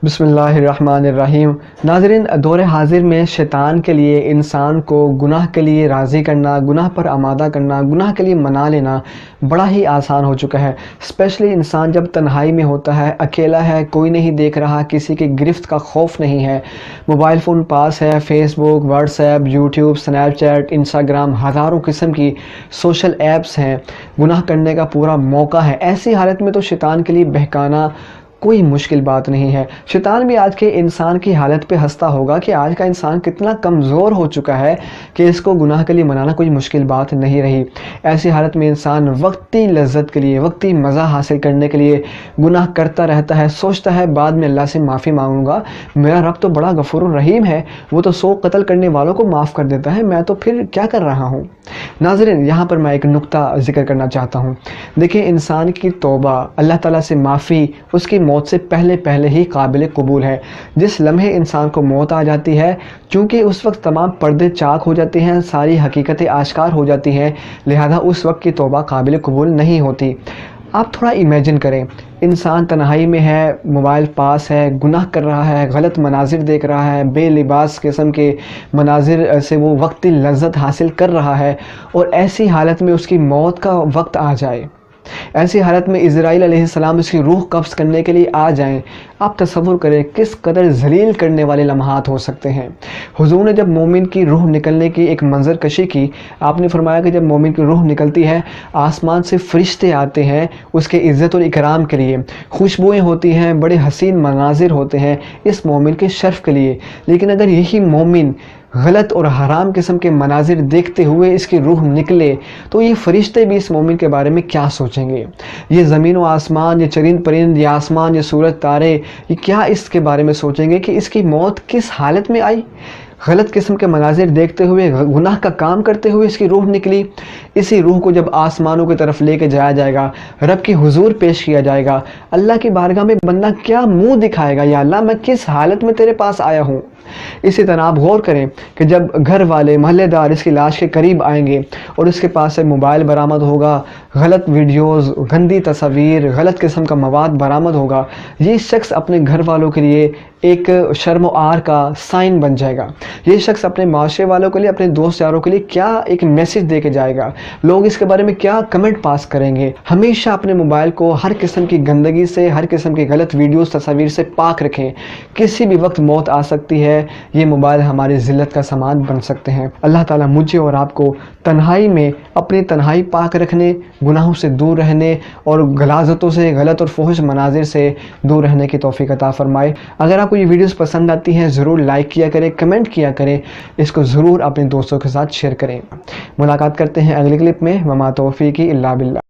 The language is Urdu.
بسم اللہ الرحمن الرحیم۔ ناظرین، دور حاضر میں شیطان کے لیے انسان کو گناہ کے لیے راضی کرنا، گناہ پر آمادہ کرنا، گناہ کے لیے منا لینا بڑا ہی آسان ہو چکا ہے۔ اسپیشلی انسان جب تنہائی میں ہوتا ہے، اکیلا ہے، کوئی نہیں دیکھ رہا، کسی کی گرفت کا خوف نہیں ہے، موبائل فون پاس ہے، Facebook, WhatsApp, YouTube, Snapchat, Instagram, ہزاروں قسم کی سوشل ایپس ہیں، گناہ کرنے کا پورا موقع ہے۔ ایسی حالت میں تو شیطان کے لیے بہکانا کوئی مشکل بات نہیں ہے۔ شیطان بھی آج کے انسان کی حالت پہ ہنستا ہوگا کہ آج کا انسان کتنا کمزور ہو چکا ہے کہ اس کو گناہ کے لیے منانا کوئی مشکل بات نہیں رہی۔ ایسی حالت میں انسان وقتی لذت کے لیے، وقتی مزہ حاصل کرنے کے لیے گناہ کرتا رہتا ہے، سوچتا ہے بعد میں اللہ سے معافی مانگوں گا، میرا رب تو بڑا غفور الرحیم ہے، وہ تو 100 قتل کرنے والوں کو معاف کر دیتا ہے، میں تو پھر کیا کر رہا ہوں۔ ناظرین، یہاں پر میں ایک نقطہ ذکر کرنا چاہتا ہوں۔ دیکھیں، انسان کی توبہ، اللہ تعالیٰ سے معافی اس کی موت سے پہلے ہی قابل قبول ہے۔ جس لمحے انسان کو موت آ جاتی ہے، چونکہ اس وقت تمام پردے چاک ہو جاتے ہیں، ساری حقیقتیں آشکار ہو جاتی ہیں، لہذا اس وقت کی توبہ قابل قبول نہیں ہوتی۔ آپ تھوڑا امیجن کریں، انسان تنہائی میں ہے، موبائل پاس ہے، گناہ کر رہا ہے، غلط مناظر دیکھ رہا ہے، بے لباس قسم کے مناظر سے وہ وقتی لذت حاصل کر رہا ہے، اور ایسی حالت میں اس کی موت کا وقت آ جائے، ایسی حالت میں اسرائیل علیہ السلام اس کی روح قبض کرنے کے لیے آ جائیں، آپ تصور کریں کس قدر ذلیل کرنے والے لمحات ہو سکتے ہیں۔ حضور نے جب مومن کی روح نکلنے کی ایک منظر کشی کی، آپ نے فرمایا کہ جب مومن کی روح نکلتی ہے، آسمان سے فرشتے آتے ہیں اس کے عزت اور اکرام کے لیے، خوشبوئیں ہوتی ہیں، بڑے حسین مناظر ہوتے ہیں اس مومن کے شرف کے لیے۔ لیکن اگر یہی مومن غلط اور حرام قسم کے مناظر دیکھتے ہوئے اس کی روح نکلے، تو یہ فرشتے بھی اس مومن کے بارے میں کیا سوچیں گے؟ یہ زمین و آسمان، یہ چرند پرند، یہ آسمان، یہ سورج تارے، یہ کیا اس کے بارے میں سوچیں گے کہ اس کی موت کس حالت میں آئی؟ غلط قسم کے مناظر دیکھتے ہوئے، گناہ کا کام کرتے ہوئے اس کی روح نکلی۔ اسی روح کو جب آسمانوں کی طرف لے کے جایا جائے گا، رب کی حضور پیش کیا جائے گا، اللہ کی بارگاہ میں بندہ کیا منہ دکھائے گا؟ یا اللہ، میں کس حالت میں تیرے پاس آیا ہوں۔ اسی طرح آپ غور کریں کہ جب گھر والے، محلے دار اس کی لاش کے قریب آئیں گے اور اس کے پاس سے موبائل برآمد ہوگا، غلط ویڈیوز، گندی تصاویر، غلط قسم کا مواد برآمد ہوگا، یہ شخص اپنے گھر والوں کے لیے ایک شرم و عار کا سائن بن جائے گا۔ یہ شخص اپنے معاشرے والوں کے لیے، اپنے دوست یاروں کے لیے کیا ایک میسج دے کے جائے گا؟ لوگ اس کے بارے میں کیا کمنٹ پاس کریں گے؟ ہمیشہ اپنے موبائل کو ہر قسم کی گندگی سے، ہر قسم کی غلط ویڈیوز، تصاویر سے پاک رکھیں۔ کسی بھی وقت موت آ سکتی ہے، یہ موبائل ہماری ذلت کا سامان بن سکتے ہیں۔ اللہ تعالیٰ مجھے اور آپ کو تنہائی میں اپنی تنہائی پاک رکھنے، گناہوں سے دور رہنے اور غلاظتوں سے، غلط اور فحش مناظر سے دور رہنے کی توفیق عطا فرمائے۔ اگر آپ کو یہ ویڈیوز پسند آتی ہیں، ضرور لائک کیا کریں، کمنٹ کیا کریں، اس کو ضرور اپنے دوستوں کے ساتھ شیئر کریں۔ ملاقات کرتے ہیں اگلی کلپ میں۔ وما توفیقی الا باللہ۔